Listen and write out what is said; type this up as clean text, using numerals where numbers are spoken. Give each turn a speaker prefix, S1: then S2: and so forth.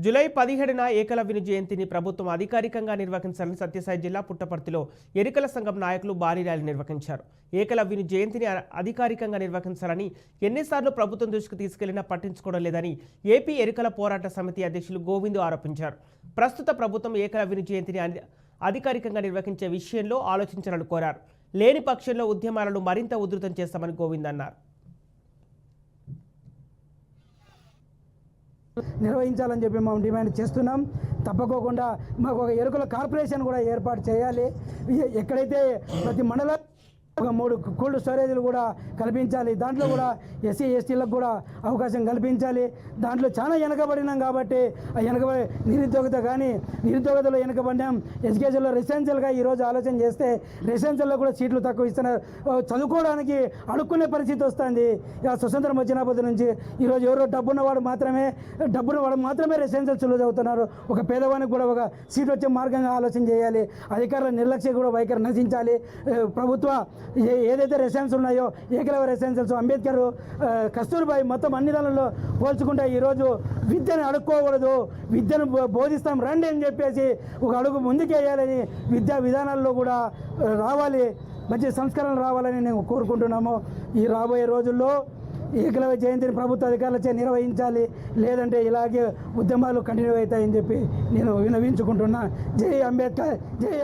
S1: July 17న ఏకలవ్యుని జయంతిని ప్రభుత్వం అధికారికంగా నిర్వహించాలని సత్యసాయి జిల్లా పుట్టపర్తిలో ఎరికల సంఘం నాయకులు భారీ ర్యాలీ నిర్వహించారు. ఏకలవ్యుని జయంతిని అధికారికంగా నిర్వహించాలని ఎన్నిసార్లు ప్రభుత్వం దృష్టికి తీసుకెళ్లినా పట్టించుకోవడం లేదని ఏపీ ఎరికల పోరాట సమితి అధ్యక్షులు గోవిందు ఆరోపించారు. ప్రస్తుత ప్రభుత్వం ఏకలవ్యుని జయంతిని అధికారికంగా నిర్వహించే విషయంలో ఆలోచించాలని కోరారు. లేని పక్షంలో ఉద్యమాలను మరింత ఉధృతం చేస్తామని గోవింద్ అన్నారు.
S2: నిర్వహించాలని చెప్పి మేము డిమాండ్ చేస్తున్నాం. తప్పకోకుండా మాకు ఒక ఎరుకల కార్పొరేషన్ కూడా ఏర్పాటు చేయాలి. ఎక్కడైతే ప్రతి మండలం ఒక 3 కోల్డ్ స్టోరేజ్లు కూడా కల్పించాలి. దాంట్లో కూడా ఎస్సీ ఎస్టీలకు కూడా అవకాశం కల్పించాలి. దాంట్లో చాలా వెనకబడినాం కాబట్టి ఆ నిరుద్యోగత కానీ నిరుద్యోగతలో వెనకబడినాం. ఎడ్యుకేషన్లో రెసిడెన్షియల్గా ఈరోజు ఆలోచన చేస్తే రెసిడెన్షియల్లో కూడా సీట్లు తక్కువ ఇస్తున్నారు. చదువుకోవడానికి అడుక్కునే పరిస్థితి వస్తుంది. ఇక స్వతంత్రం వచ్చినప్పటి నుంచి ఈరోజు ఎవరో డబ్బున్నవాడు మాత్రమే రెసిడెన్షియల్ చదువుతున్నారు. ఒక పేదవానికి కూడా ఒక సీట్ వచ్చే మార్గంగా ఆలోచన చేయాలి. అధికారుల నిర్లక్ష్యం కూడా వైఖరి నశించాలి. ప్రభుత్వ ఏదైతే రెసిడెన్స్ ఉన్నాయో ఏకలవ్య రెసిడెన్షియల్స్, అంబేద్కర్, కస్తూర్బాయి మొత్తం అన్ని దానిలో పోల్చుకుంటే ఈరోజు విద్యను అడుక్కోకూడదు, విద్యను బోధిస్తాం రండి అని చెప్పేసి ఒక అడుగు ముందుకేయాలని విద్యా విధానాల్లో కూడా రావాలి, మంచి సంస్కరణలు రావాలని నేను కోరుకుంటున్నాము. ఈ రాబోయే రోజుల్లో ఏకలవ్య జయంతిని ప్రభుత్వ అధికారులచే నిర్వహించాలి. లేదంటే ఇలాగే ఉద్యమాలు కంటిన్యూ అవుతాయని చెప్పి నేను విన్నవించుకుంటున్నా. జై అంబేద్కర్, జై